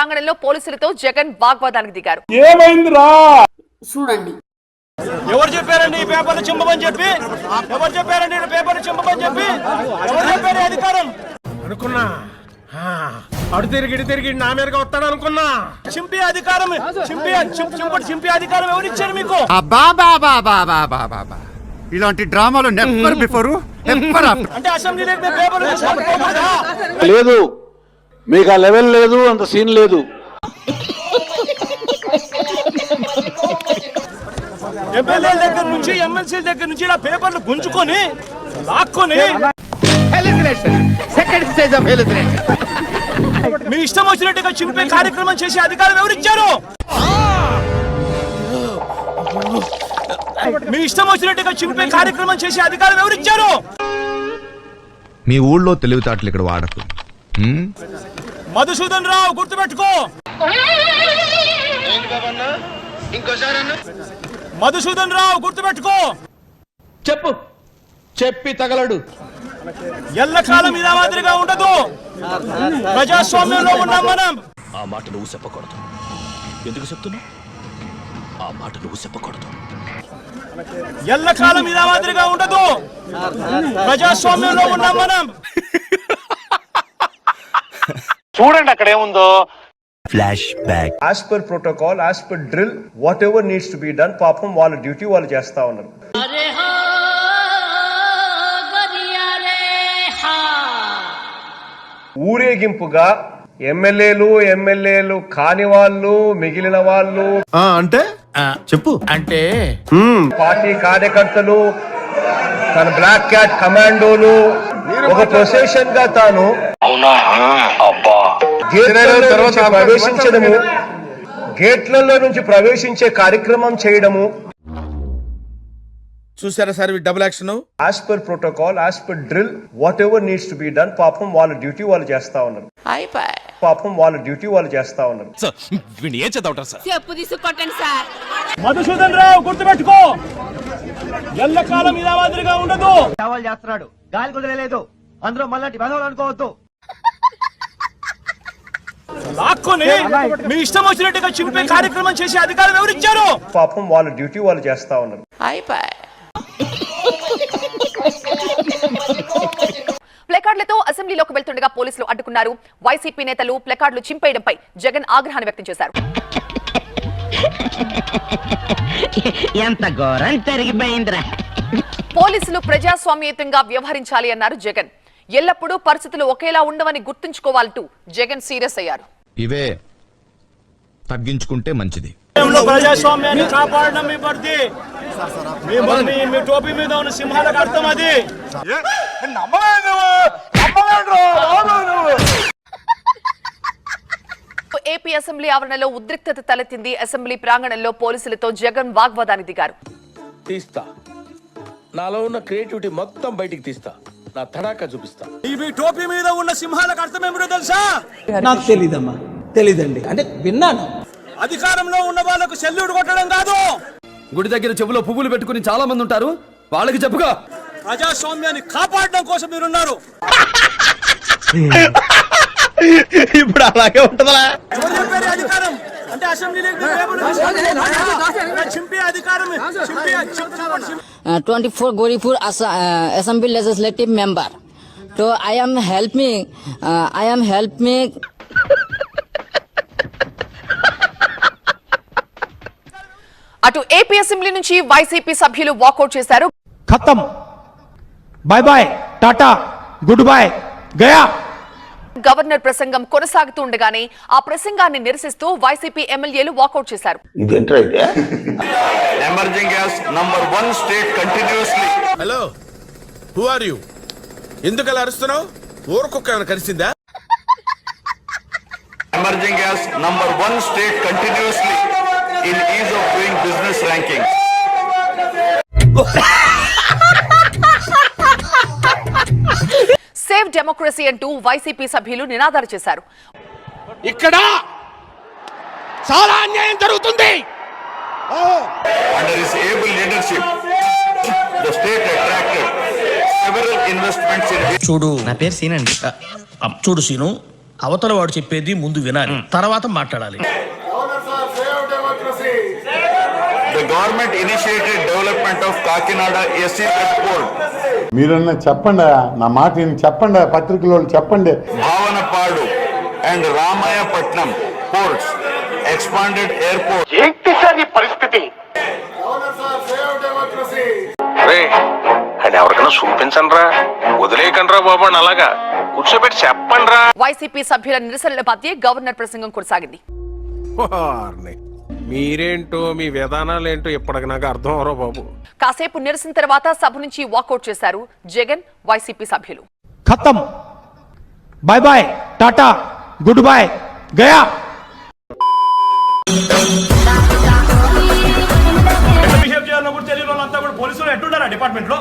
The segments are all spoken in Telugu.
ప్రాంగణంలో పోలీసులతో జగన్ వాగ్వాదానికి దిగారు. ఏమైందిరా చూడండి. ఎవరు చెప్పారండి ఈ పేపర్లు చింపమని చెప్పి? ఎవరు చెప్పారండి ఈ పేపర్లు చింపమని చెప్పి? ఎవరు చెప్పారు అధికారం? అనుకున్నా అడు తిరిగి నా మీదగా వస్తాడు అనుకున్నా. చింపే అధికారం చింపి అధికారం ఎవరిచ్చారు మీకు? ఇలాంటి డ్రామాలు నెవర్ బిఫోర్ నెవర్ ఆఫ్టర్. అంటే అసెంబ్లీలో పేపర్లు లేదు, మీకు ఆ లెవెల్ లేదు, అంత సీన్ లేదు. ఎమ్మెల్యేల దగ్గర నుంచి ఎమ్మెల్సీల దగ్గర నుంచి ఇలా పేపర్లు గుంజుకొని లాక్కొని సెకండ్ స్టేజ్ ఆఫ్ మీ ఇష్టం వచ్చినట్టుగా చింపే కార్యక్రమం చేసే అధికారం ఎవరిచ్చారు? మీ ఇష్టం వచ్చినట్టుగా చింపే కార్యక్రమం చేసే అధికారం ఎవరిచ్చారు? మీ ఊళ్ళో తెలివితేటలు ఇక్కడ వాడకు. మధుసూదన్ రావు గుర్తుపెట్టుకో. మధుసూదన్ రావు గుర్తుపెట్టుకో. చెప్పు, చెప్పి తగలడు. ఎల్లకాలం ఇలా మాదిరిగా ఉండదు. ప్రజాస్వామ్యంలో ఉన్నాం మనం. ఆ మాట నువ్వు చెప్పకూడదు. ఎందుకు చెప్తున్నావు? ఆ మాట నువ్వు చెప్పకూడదు. ఎల్లకాలం ఇలా మాదిరిగా ఉండదు. ప్రజాస్వామ్యంలో ఉన్నాం మనం. చూడండి అక్కడ ఏముందో. Flash back. As per protocol, as per drill, what ever needs to be done, పాపం వాళ్ళ డ్యూటీ వాళ్ళు చేస్తా ఉన్నారు. ఊరేగింపుగా ఎమ్మెల్యేలు కాని వాళ్ళు, మిగిలిన వాళ్ళు అంటే చెప్పు. అంటే పార్టీ కార్యకర్తలు, తన బ్లాక్ క్యాట్ కమాండోలు ఒక ప్రొసెషన్ గా తాను గేట్లలో నుంచి ప్రవేశించే కార్యక్రమం చేయడము. చూసారా sir double action. As per protocol, as per drill, what ever needs to be done, పాపం వాళ్ళ డ్యూటీ వాళ్ళు చేస్తా ఉన్నారు. ఏం చదవటం సార్? చెప్పు తీసుకొట్టండి సార్. మధుసూదన్ రావు గుర్తుపెట్టుకో. ఎల్లకాలం ఇలా మాదిరిగా ఉండదు. చేస్తున్నాడు, గాలి కుదరలేదు, అందులో మళ్ళీ బదవులు అనుకోవద్దు. లాక్కొని మీ ఇష్టం వచ్చినట్టుగా చింపే కార్యక్రమం చేసే అధికారం ఎవరిచ్చారు? పాపం వాళ్ళ డ్యూటీ వాళ్ళు చేస్తా ఉన్నారు. ప్లకార్డులతో అసెంబ్లీలోకి వెళ్తుండగా పోలీసులు అడ్డుకున్నారు. వైసీపీ నేతలు ప్లకార్డులు చింపేయడంపై జగన్ ఆగ్రహాన్ని వ్యక్తం చేశారు. ఎంత ఘోరం జరిగిపోయిందిరా. పోలీసులు ప్రజాస్వామ్యయుతంగా వ్యవహరించాలి అన్నారు జగన్. ఎల్లప్పుడూ పరిస్థితులు ఒకేలా ఉండవని గుర్తుంచుకోవాలంటూ జగన్ సీరియస్ అయ్యారు. ఇవే తగ్గించుకుంటే మంచిది. ప్రజాస్వామ్యాన్ని కాపాడడం మీ పరిధి. మీ టోపీ మీద ఉన్న సింహాలకు అర్థం అది. ఏపీ అసెంబ్లీ ఆవరణలో ఉద్రిక్తత తలెత్తింది. అసెంబ్లీ ప్రాంగణంలో పోలీసులతో జగన్ వాగ్వాదానికి దిగారు. తీస్తా, నాలో ఉన్న క్రియేటివిటీ మొత్తం బయటికి తీస్తా, నా తడాకా చూపిస్తా. మీ టోపీ మీద ఉన్న సింహాలకు అర్థం ఏమిటో తెలుసా? నాకు తెలీదమ్మా, తెలీదండి, అంటే విన్నాను. అధికారంలో ఉన్న వాళ్ళకు సెల్యూట్ కొట్టడం కాదు. గుడి దగ్గర చెవులో పువ్వులు పెట్టుకుని చాలా మంది ఉంటారు, వాళ్ళకి చెప్పుగా. ప్రజాస్వామ్యాన్ని కాపాడడం కోసం మీరున్నారు. ఇప్పుడు అలాగే ఉంటుందా? అధికారం అంటే అసెంబ్లీలో చింపే అధికారం. 24 Goripur Assembly Legislative Member. So I am help me. అటు ఏపీ అసెంబ్లీ నుంచి వైసీపీ సభ్యులు వాకౌట్ చేశారు. ఖతం, by by, Tata, good bye, Gaya. Governor ప్రసంగం కొనసాగుతూ ఉండగానే ఆ ప్రసంగాన్ని నిరసిస్తూ వైసీపీ ఎమ్మెల్యేలు వాకౌట్ చేశారు. Emerging as number 1 state continuously. Hello, who are you? ఎందుకు అలా అరుస్తున్నావు? ఊరుకొక్క ఏమైనా కలిసిందా? Emerging as number 1 state continuously in ease of doing business ranking. Save democracy అంటూ వైసీపీ సభ్యులు నినాదాలు చేశారు. ఇక్కడ చాలా అన్యాయం జరుగుతుంది. Under his able leadership, the state attracted several investments in. చూడు, నా పేరు సీన్ అండి. చూడు సీను, అవతల వాడు చెప్పేది ముందు వినాలి, తర్వాత మాట్లాడాలి. The government initiated development of Kakinada SC port. మీరన్నా చెప్పండి, నా మాట చెప్పండి, పత్రికలో చెప్పండి. Bhavanapadu and Ramayapatnam ports, expanded airport. ఏంటి సార్ ఈ పరిస్థితి? అని ఎవరికైనా చూపించండి రా, వదిలేయకండి రా బాబు అని అలాగా కూర్చోబెట్టి చెప్పండి రా. వైసీపీ సభ్యుల నిరసనల మధ్య గవర్నర్ ప్రసంగం కొనసాగింది. మీరేంటో మీ విధానాలేంటో ఇప్పటికి నాకు అర్థం అవరో బాబు. కాసేపు నిరసన తర్వాత సభ నుంచి వాకౌట్ చేశారు జగన్, వైసీపీ సభ్యులు. ఖతం, bye bye, tata, good bye, గయా. ఎట్లా బిహేవ్ చేయాలో కూడా తెలియని వాళ్ళంతా కూడా పోలీసులు ఎట్టుంటారా డిపార్ట్మెంట్ లో?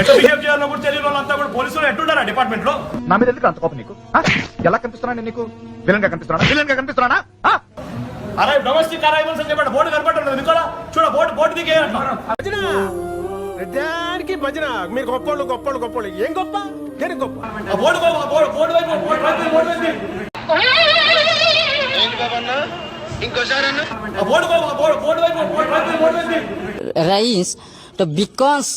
ఎట్లా బిహేవ్ చేయాలో కూడా తెలియని వాళ్ళంతా కూడా పోలీసులు ఎట్టుంటారా డిపార్ట్మెంట్ లో? నా మీద ఎందుకు అంత కోపం నీకు? ఎలా కనిపిస్తున్నా నేను నీకు? విలన్ గా కనిపిస్తున్నా? అరే డొమెస్టిక్ అరైవల్స్ అని చెప్పండి, బోర్డు కనపడలేదు మీకు. చూడ బోర్డు దిగే దానికి భజన. మీరు గొప్పోళ్ళు ఏం గొప్ప దేనికి గొప్ప? rise to because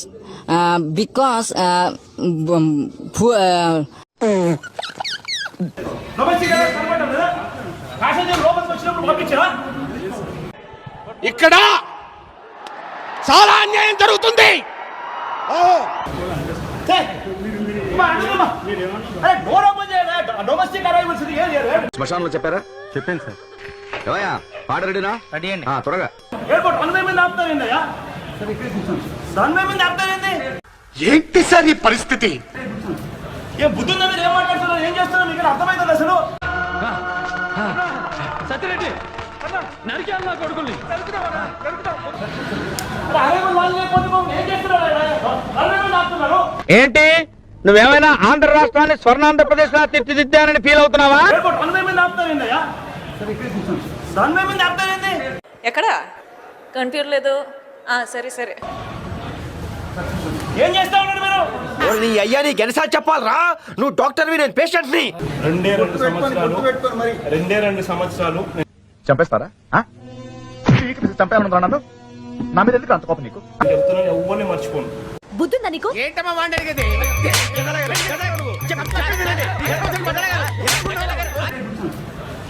ఇక్కడ చాలా అన్యాయం జరుగుతుంది. శ్మశానంలో చెప్పారా? చెప్పాను సార్. ఏవయ్యా, పాట రెడీనా? రెడీ అండి. త్వరగా. ఏంటి సార్ ఈ పరిస్థితి? ఏం బుద్ధి ఉందా? మీరు ఏం మాట్లాడుతున్నారు, ఏం చేస్తున్నారు, మీకు అర్థమైంది అసలు? సత్యరెడ్డి ఏంటి, నువ్వేమైనా ఆంధ్ర రాష్ట్రాన్ని స్వర్ణాంధ్రప్రదేశ్ లా తీర్చిదిద్దానని ఫీల్ అవుతున్నావా? ఎక్కడ కనిపించలేదు. సరే సరే, ఏం చేస్తా ఉన్నారు మీరు? నీ అయ్యా నీకు ఎన్నిసార్లు చెప్పాలరా? నువ్వు డాక్టర్వి, నేను పేషెంట్ ని. రెండే రెండు సంవత్సరాలు చంపేస్తారా? చంపేయాలనుకున్నా నన్ను? నా మీద ఎందుకు అంత కోపం నీకు? చెప్తున్నాను, ఎవ్వరిని మర్చిపోను. బుద్ధుందా నీకు? ఏంటమ్మా వాడి అడిగేది?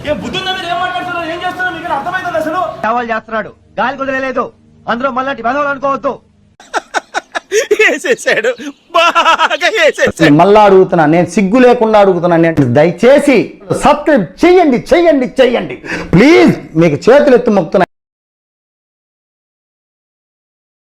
ఏం బుద్ధి ఉందా? మీరు ఏం మాట్లాడుతున్నారు, ఏం చేస్తున్నారు, మీకు అర్థమైంది అసలు? సవాల్ చేస్తున్నాడు, గాలి కుదరలేదు. అందులో మళ్ళీ బెదవాళ్ళు అనుకోవద్దు. వేసేసాడు, బాగా వేసేసాడు. మళ్ళా అడుగుతున్నా, నేను సిగ్గు లేకుండా అడుగుతున్నాను, దయచేసి సబ్స్క్రైబ్ చెయ్యండి ప్లీజ్, మీకు చేతులు ఎత్తి మొక్కుతున్నా.